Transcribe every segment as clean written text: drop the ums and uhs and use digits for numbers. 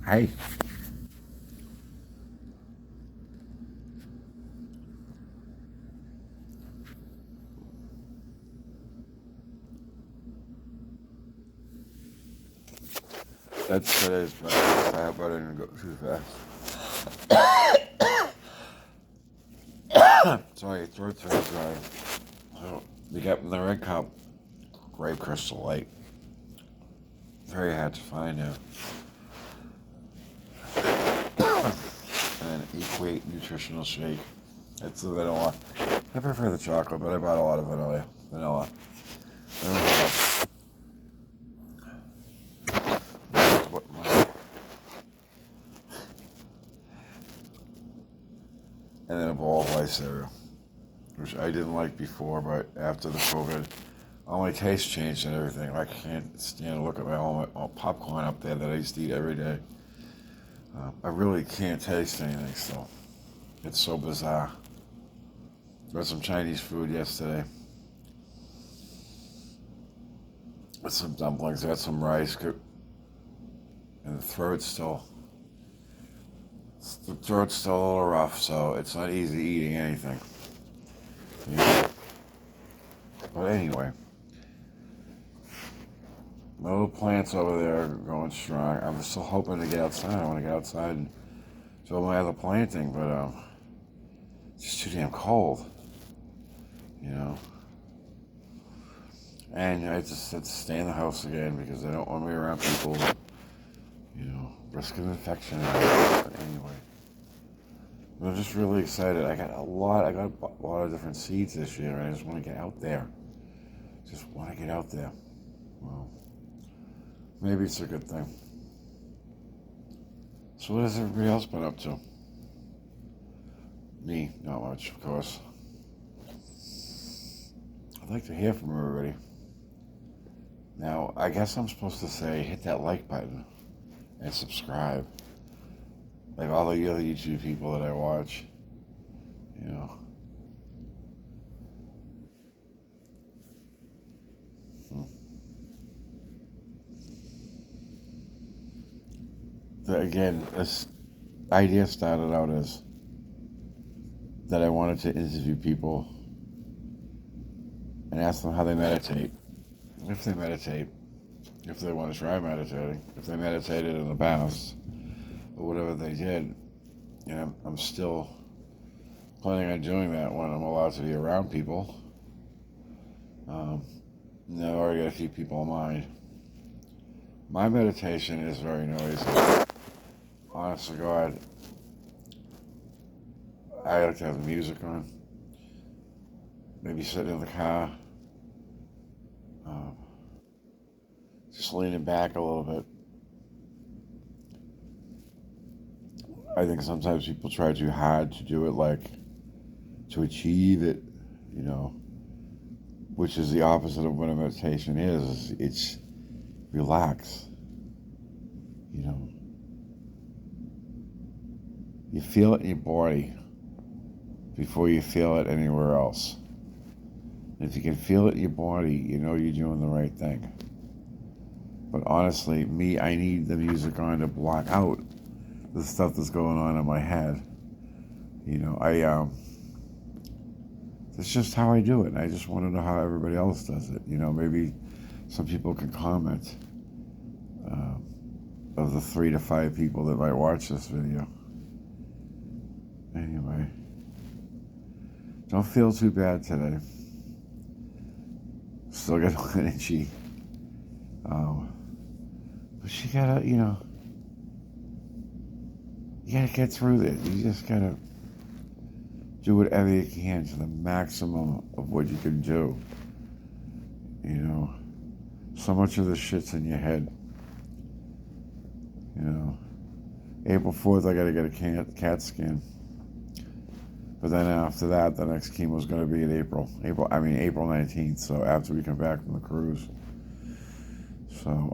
Hey, that's today's breakfast. I hope I didn't go too fast. Sorry, your throat's very dry. So, you get the red cup, grape crystal light. Very hard to find now. And an Equate nutritional shake. It's the vanilla. I prefer the chocolate, but I bought a lot of vanilla. What and then a bowl of light cereal, which I didn't like before, but after the COVID, all my taste changed and everything. I can't stand to look at all popcorn up there that I used to eat every day. I really can't taste anything still. It's so bizarre. I had some Chinese food yesterday. With some dumplings, I had some rice, and the throat's still a little rough, so it's not easy eating anything. Yeah. But anyway, my little plants over there are going strong. I'm still hoping to get outside. I want to get outside and do my other planting, but it's just too damn cold, you know. And I just had to stay in the house again because I don't want to be around people, risk of infection. But anyway, I'm just really excited. I got a lot of different seeds this year, and I just want to get out there. Just want to get out there. Well, maybe it's a good thing. So what has everybody else been up to? Me, not much, of course. I'd like to hear from everybody. Now, I guess I'm supposed to say hit that like button and subscribe. Like all the other YouTube people that I watch, you know. Again, this idea started out as that I wanted to interview people and ask them how they meditate. If they meditate, if they want to try meditating, if they meditated in the past, or whatever they did. And I'm still planning on doing that when I'm allowed to be around people. And I've already got to keep people in mind. My meditation is very noisy. Honest to God, I like to have the music on. Maybe sitting in the car. Just leaning back a little bit. I think sometimes people try too hard to do it, like to achieve it, which is the opposite of what a meditation is. It's relax, You feel it in your body before you feel it anywhere else. And if you can feel it in your body, you know you're doing the right thing. But honestly, I need the music on to block out the stuff that's going on in my head. It's just how I do it. And I just want to know how everybody else does it. Maybe some people can comment of the 3 to 5 people that might watch this video. Anyway, don't feel too bad today. Still got no energy. But you gotta, you gotta get through this. You just gotta do whatever you can to the maximum of what you can do. So much of the shit's in your head. April 4th, I gotta get a CAT scan. But then after that, the next chemo's gonna be in April 19th. So after we come back from the cruise. So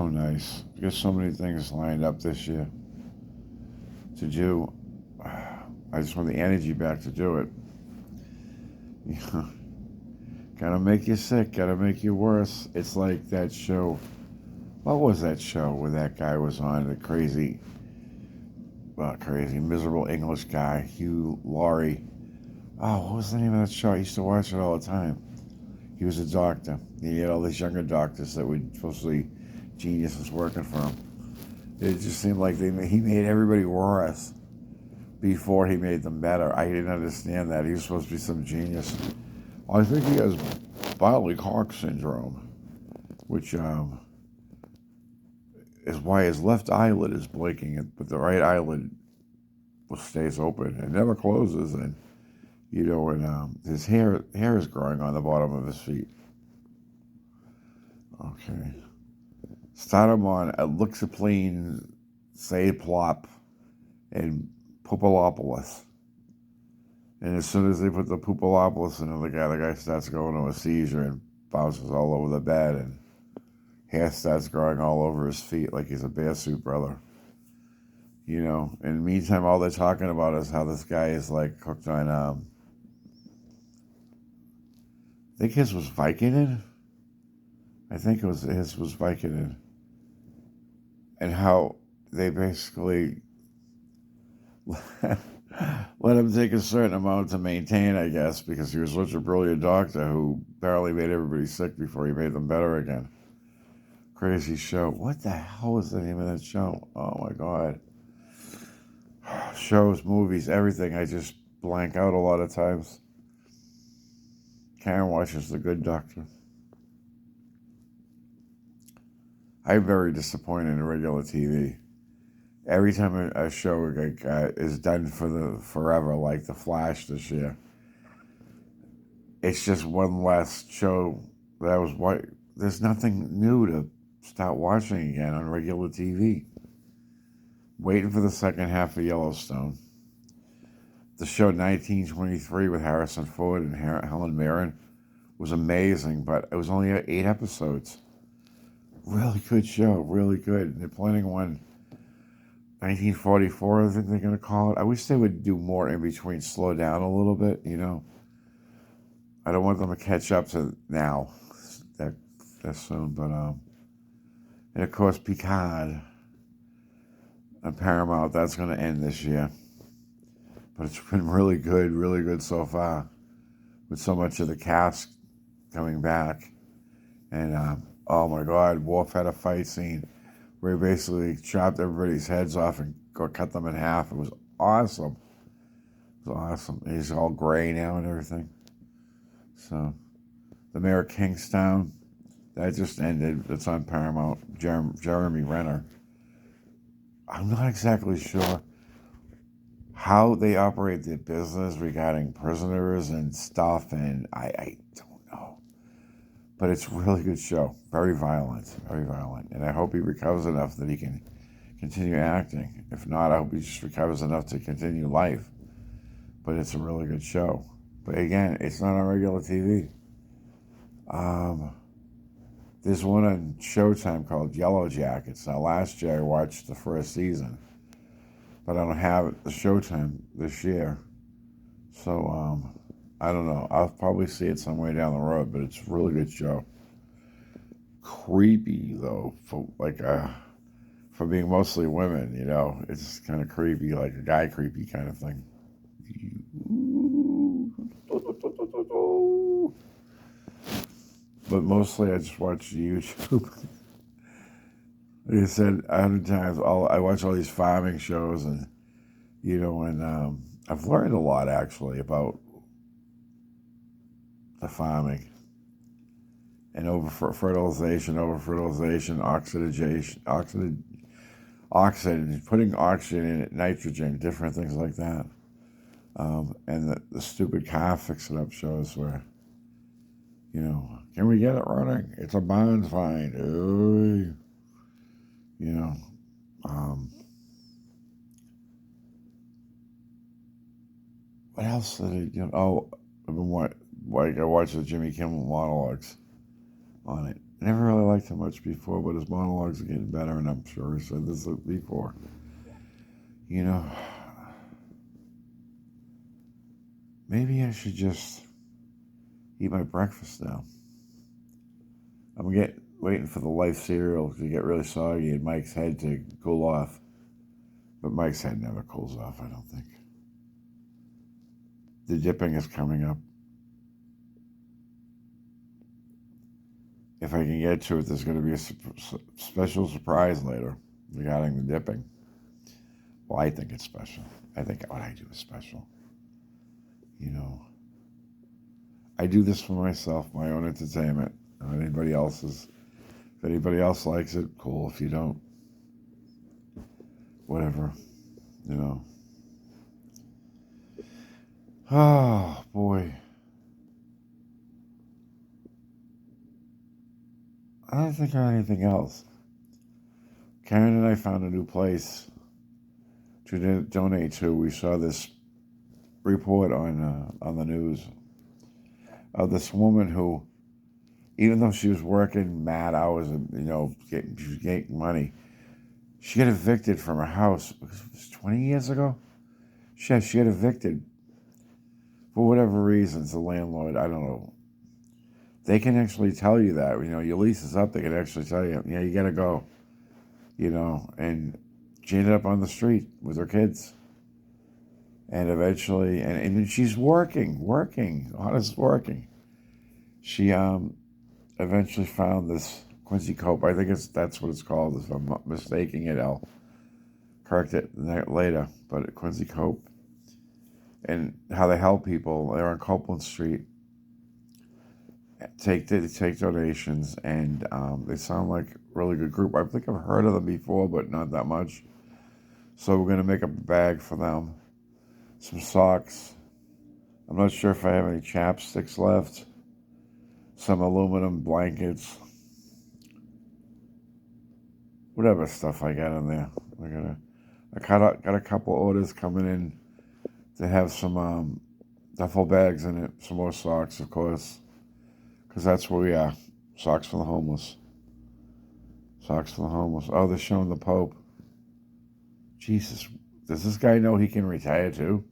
nice. Got so many things lined up this year to do. I just want the energy back to do it. Gotta make you sick, gotta make you worse. It's like that show, What was that show where that guy was on, the crazy, miserable English guy, Hugh Laurie? Oh, what was the name of that show? I used to watch it all the time. He was a doctor. He had all these younger doctors that were supposedly geniuses working for him. It just seemed like he made everybody worse before he made them better. I didn't understand that. He was supposed to be some genius. I think he has Bailey-Clark syndrome, which is why his left eyelid is blinking, but the right eyelid stays open and never closes. And his hair is growing on the bottom of his feet. Okay. Start him on Lixapline, Plop, and Popolopoulos. And as soon as they put the Popolopoulos in the guy starts going to a seizure and bounces all over the bed, and hair starts growing all over his feet like he's a bearsuit brother. In the meantime, all they're talking about is how this guy is like hooked on, I think his was Vicodin. I think his was Vicodin. And how they basically let him take a certain amount to maintain, I guess, because he was such a brilliant doctor who barely made everybody sick before he made them better again. Crazy show. What the hell was the name of that show? Oh my God. Shows, movies, everything. I just blank out a lot of times. Karen watches The Good Doctor. I'm very disappointed in regular TV. Every time a show is done for forever, like The Flash this year, it's just one last show that I was watching. There's nothing new to start watching again on regular TV. Waiting for the second half of Yellowstone. The show 1923 with Harrison Ford and Helen Mirren was amazing, but it was only 8 episodes. Really good show, really good. And they're planning one 1944, I think they're going to call it. I wish they would do more in between, slow down a little bit, I don't want them to catch up to now, that soon. But, and of course, Picard on Paramount, that's going to end this year. But it's been really good so far, with so much of the cast coming back. And, oh my God, Worf had a fight scene where he basically chopped everybody's heads off and cut them in half. It was awesome. It was awesome. He's all gray now and everything. So, The Mayor of Kingstown, that just ended. It's on Paramount. Jeremy Renner. I'm not exactly sure how they operate their business regarding prisoners and stuff, and I don't know. But it's a really good show. Very violent. And I hope he recovers enough that he can continue acting. If not, I hope he just recovers enough to continue life. But it's a really good show. But again, it's not on regular TV. There's one on Showtime called Yellow Jackets. Now, last year I watched the first season, but I don't have the Showtime this year. So, I don't know. I'll probably see it somewhere down the road, but it's a really good show. Creepy, though, for being mostly women, It's kind of creepy, like a guy creepy kind of thing. But mostly I just watch YouTube. Like I said 100 times, I watch all these farming shows, and I've learned a lot actually about the farming and fertilization, oxygen, putting oxygen in it, nitrogen, different things like that. And the stupid car fixing up shows where, can we get it running? It's a bond fine. Ooh. What else did I, I've been I watched the Jimmy Kimmel monologues on it. I never really liked him much before, but his monologues are getting better, and I'm sure he said this before. Maybe I should just eat my breakfast now. I'm getting waiting for the Life cereal to get really soggy and Mike's head to cool off. But Mike's head never cools off, I don't think. The dipping is coming up. If I can get to it, there's going to be a special surprise later regarding the dipping. Well, I think it's special. I think what I do is special. You know, I do this for myself, my own entertainment. Not anybody else's. If anybody else likes it, cool. If you don't, whatever. You know. Oh, boy. I don't think of anything else. Karen and I found a new place to donate to. We saw this report on the news of this woman who, even though she was working mad hours and she was getting money, she got evicted from her house. It was 20 years ago. She got evicted for whatever reasons. The landlord, I don't know. They can actually tell you that. Your lease is up. They can actually tell you, you got to go. And she ended up on the street with her kids. And eventually, and she's working, honest working. She eventually found this Quincy Cope. I think that's what it's called. If I'm not mistaking it, I'll correct it later. But Quincy Cope, and how they help people. They're on Copeland Street. They take donations, and they sound like a really good group. I think I've heard of them before, but not that much. So we're gonna make a bag for them. Some socks. I'm not sure if I have any chapsticks left. Some aluminum blankets. Whatever stuff I got in there. I got a couple orders coming in to have some duffel bags in it. Some more socks, of course. Because that's where we are. Socks for the homeless. Socks for the homeless. Oh, they're showing the Pope. Jesus. Does this guy know he can retire too?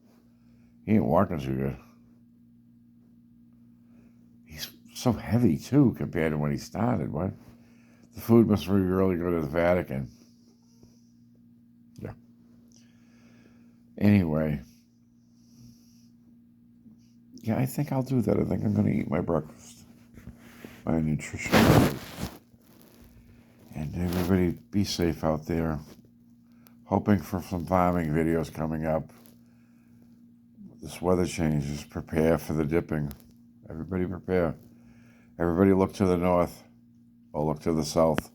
He ain't walking too good. He's so heavy, too, compared to when he started. What? The food must be really good at the Vatican. Yeah. Anyway. Yeah, I think I'll do that. I think I'm going to eat my breakfast. My nutritional food. And everybody be safe out there. Hoping for some farming videos coming up. This weather changes. Prepare for the dipping. Everybody prepare. Everybody look to the north or look to the south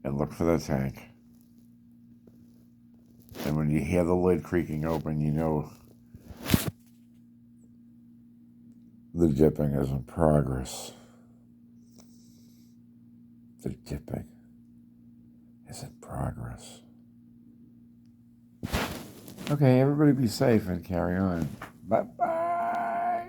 and look for the tank. And when you hear the lid creaking open, you know the dipping is in progress. The dipping is in progress. Okay, everybody be safe and carry on. Bye-bye.